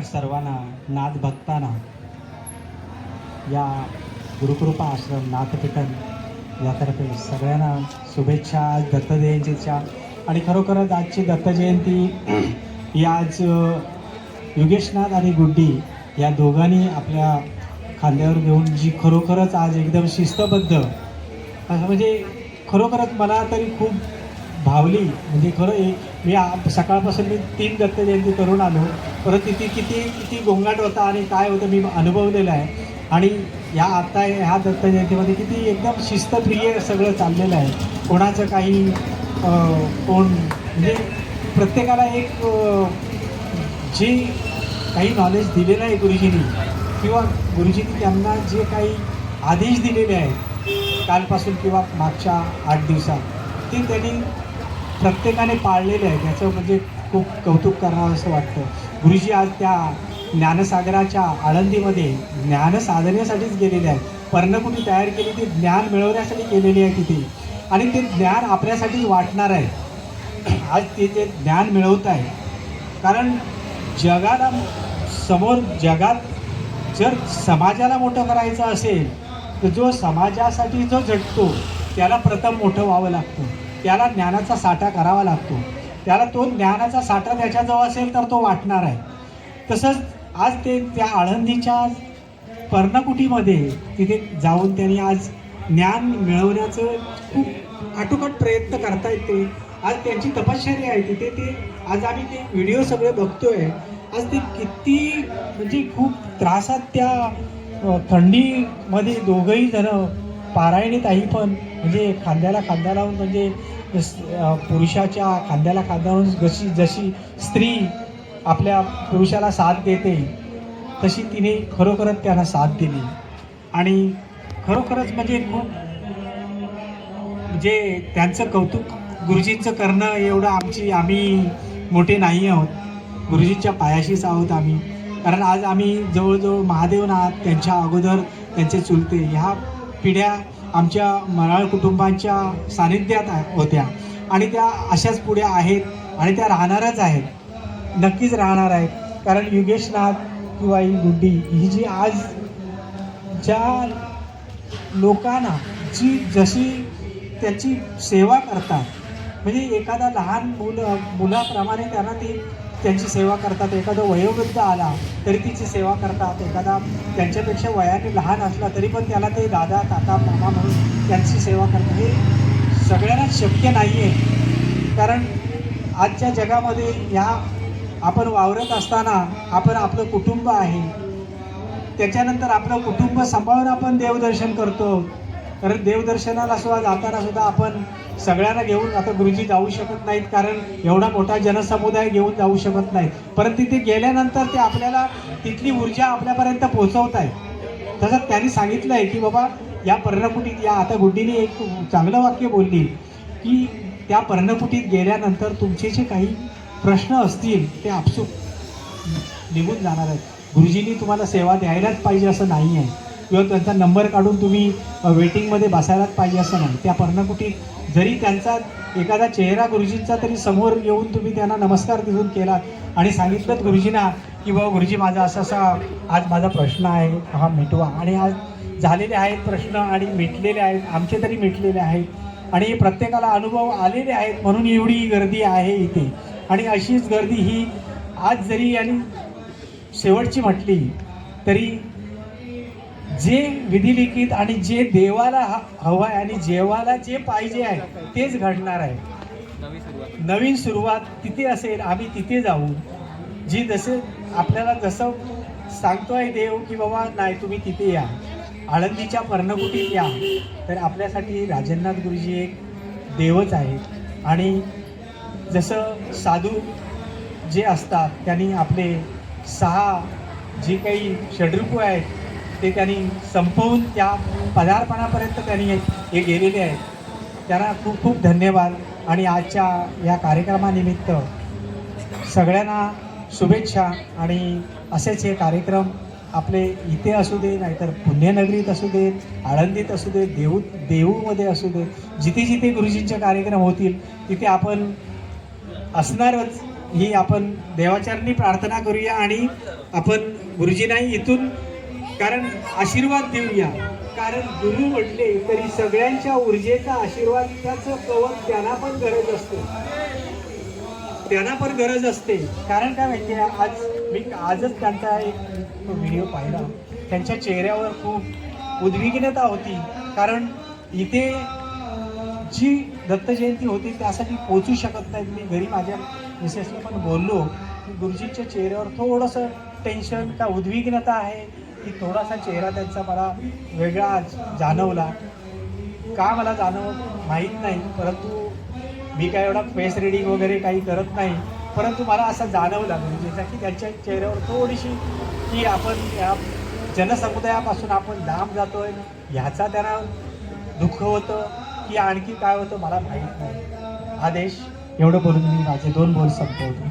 सर्वांना नाथ भक्तांना या गुरुकृपा आश्रम नाथपीठन यातर्फे सगळ्यांना शुभेच्छा आज दत्त जयंतीच्या. आणि खरोखरच आजची दत्त जयंती ही आज योगेशनाथ आणि गुड्डी या दोघांनी आपल्या खांद्यावर घेऊन जी खरोखरच आज एकदम शिस्तबद्ध असं म्हणजे खरोखरच मला तरी खूप भावली. म्हणजे खरं मी सकाळपासून मी 3 दत्त जयंती करून आलो, परत किती किती किती गोंगाट होता आणि काय होतं मी अनुभवलेलं आहे. आणि ह्या दत्त जयंतीमध्ये किती एकदम शिस्तप्रिय सगळं चाललेलं आहे. कोणाचं काही कोण म्हणजे प्रत्येकाला एक जे काही नॉलेज दिलेलं आहे गुरुजींनी किंवा गुरुजींनी त्यांना जे काही आदेश दिलेले आहेत कालपासून किंवा मागच्या 8 दिवसात ते त्यांनी प्रत्येकाने पाळलेले आहे. त्याचं म्हणजे खूप कौतुक करावं असं वाटतं. गुरुजी आज त्या ज्ञानसागराच्या आळंदीमध्ये ज्ञान साधनेसाठीच गेलेले आहेत. पर्णकुटी तयार केली ती ज्ञान मिळवण्यासाठी केलेली आहे तिथे, आणि ते ज्ञान आपल्यासाठीच वाटणार आहे. आज ते ज्ञान मिळवत आहे. कारण जगाला जगात जर समाजाला मोठं करायचं असेल तर जो समाजासाठी जो झटतो त्याला प्रथम मोठं व्हावं लागतं. त्याला ज्ञानाचा साठा करावा लागतो. त्याला तो ज्ञानाचा साठा त्याच्याजवळ असेल तर तो वाटणार आहे. तसंच आज ते त्या आळंदीच्या पर्णकुटीमध्ये तिथे जाऊन त्यांनी आज ज्ञान मिळवण्याचं खूप आटोकाट प्रयत्न करतायत. ते आज त्यांची तपश्चर्या आहे तिथे. ते आज आम्ही ते व्हिडिओ सगळे बघतोय. आज ते किती म्हणजे खूप त्रासात त्या थंडीमध्ये दोघंही जण पारायणी ताई पण म्हणजे खांद्याला खांदा लावून म्हणजे पुरुषाच्या खांद्याला खांदा लावून जशी स्त्री आपल्या पुरुषाला साथ देते तशी तिने खरोखरच त्यांना साथ दिली. आणि खरोखरच म्हणजे खूप म्हणजे त्यांचं कौतुक गुरुजींचं करणं एवढं आम्ही मोठे नाही आहोत. गुरुजींच्या पायाशीच आहोत आम्ही. कारण आज आम्ही जवळजवळ महादेवनाथ त्यांच्या अगोदर त्यांचे चुलते ह्या पिढ्या आमच्या मराळ कुटुंबांच्या सानिध्यात होत्या आणि त्या अशाच पुढे आहेत आणि त्या राहणारच आहेत, नक्कीच राहणार आहेत. कारण योगेशनाथ किंवा ही गुड्डी ही जी आज ज्या लोकांना जशी त्याची सेवा करतात म्हणजे एखादा लहान मुलाप्रमाणे त्यांना ती त्यांची सेवा करतात. एखादा वयोवृद्ध आला तरी तिची सेवा करतात. एखादा त्यांच्यापेक्षा वयाने लहान असला तरी पण त्याला ते दादा काका मामा म्हणून त्यांची सेवा करतात. हे सगळ्यांना शक्य नाही आहे. कारण आजच्या जगामध्ये आपण वावरत असताना आपलं कुटुंब आहे, त्याच्यानंतर आपलं कुटुंब सांभाळून आपण देवदर्शन करतो. कारण देवदर्शनाला सुद्धा जाताना सुद्धा आपण सगळ्यांना घेऊन आता गुरुजी जाऊ शकत नाहीत, कारण एवढा मोठा जनसमुदाय घेऊन जाऊ शकत नाहीत. परंतु तिथे गेल्यानंतर ते आपल्याला तिथली ऊर्जा आपल्यापर्यंत पोहोचवत आहे. तसं त्यांनी सांगितलं आहे की बाबा या पर्णकुटीत आता गुड्डीने एक चांगलं वाक्य बोलली की त्या पर्णकुटीत गेल्यानंतर तुमचे जे काही प्रश्न असतील ते आपसूक निघून जाणार आहेत. गुरुजींनी तुम्हाला सेवा द्यायलाच पाहिजे असं नाही आहे, किंवा त्यांचा नंबर काढून तुम्ही वेटिंगमध्ये बसायलाच पाहिजे असं नाही. त्या पर्णकुटीत जरी त्यांचा एखादा चेहरा गुरुजींचा तरी समोर येऊन तुम्ही त्यांना नमस्कार देऊन केलात आणि सांगितलं गुरुजींना की बाबा गुरुजी माझा असा आज माझा प्रश्न आहे हा मिटवा. आणि आज झालेले आहेत प्रश्न आणि मिटलेले आहेत, आमचे तरी मिटलेले आहेत आणि प्रत्येकाला अनुभव आलेले आहेत. म्हणून एवढी गर्दी आहे इथे. आणि अशीच गर्दी ही आज जरी आणि शेवटची म्हटली तरी जे विधिलिखित आणि जे देवाला हवं आहे आणि जेवाला जे पाहिजे आहे तेच घडणार आहे. नवीन सुरुवात तिथे असेल, आम्ही तिथे जाऊ. जसे आपल्याला जसं सांगतोय देव की बाबा नाही तुम्ही तिथे या, आळंदीच्या पर्णकुटीत या, तर आपल्यासाठी राजनाथ गुरुजी एक देवच आहे. आणि जसं साधू जे असतात त्यांनी आपले 6 जे काही षड्रूप आहेत ते त्यांनी संपवून त्या पदार्पणापर्यंत त्यांनी हे गेलेले आहेत. त्यांना खूप खूप धन्यवाद. आणि आजच्या या कार्यक्रमानिमित्त सगळ्यांना शुभेच्छा. आणि असेच हे कार्यक्रम आपले इथे असू दे, नाहीतर पुण्यनगरीत असू देत, आळंदीत असू दे, देऊमध्ये असू दे, जिथे जिथे गुरुजींचे कार्यक्रम होतील तिथे आपण असणारच. ही आपण देवाचरणी प्रार्थना करूया आणि आपण गुरुजींनाही इथून कारण आशीर्वाद देऊया. कारण गुरु म्हटले तरी सगळ्यांच्या ऊर्जेचा आशीर्वादाचं कवच त्यांना पण गरज असते, त्यांना पण गरज असते. कारण काय माहिती आहे, आजच त्यांचा एक व्हिडिओ पाहिला, त्यांच्या चेहऱ्यावर खूप उद्विग्नता होती. कारण इथे जी दत्त जयंती होती त्यासाठी पोचू शकत नाहीत. मी घरी माझ्या मिसेसला पण बोललो की गुरुजींच्या चेहऱ्यावर थोडंसं टेन्शन का उद्विग्नता आहे, की थोडासा चेहरा त्यांचा मला वेगळा जाणवला. का मला माहीत नाही, परंतु मी काय एवढा फेस रिडिंग वगैरे काही करत नाही, परंतु मला असं जाणवलं गुरुजींचा की त्यांच्या चेहऱ्यावर थोडीशी की आपण या जनसमुदायापासून आपण लांब जातोय ह्याचा त्यांना दुःख होतं की आणखी काय होतं मला माहीत नाही. आदेश एवढं बोलून मी माझे 2 बोल संपवतो.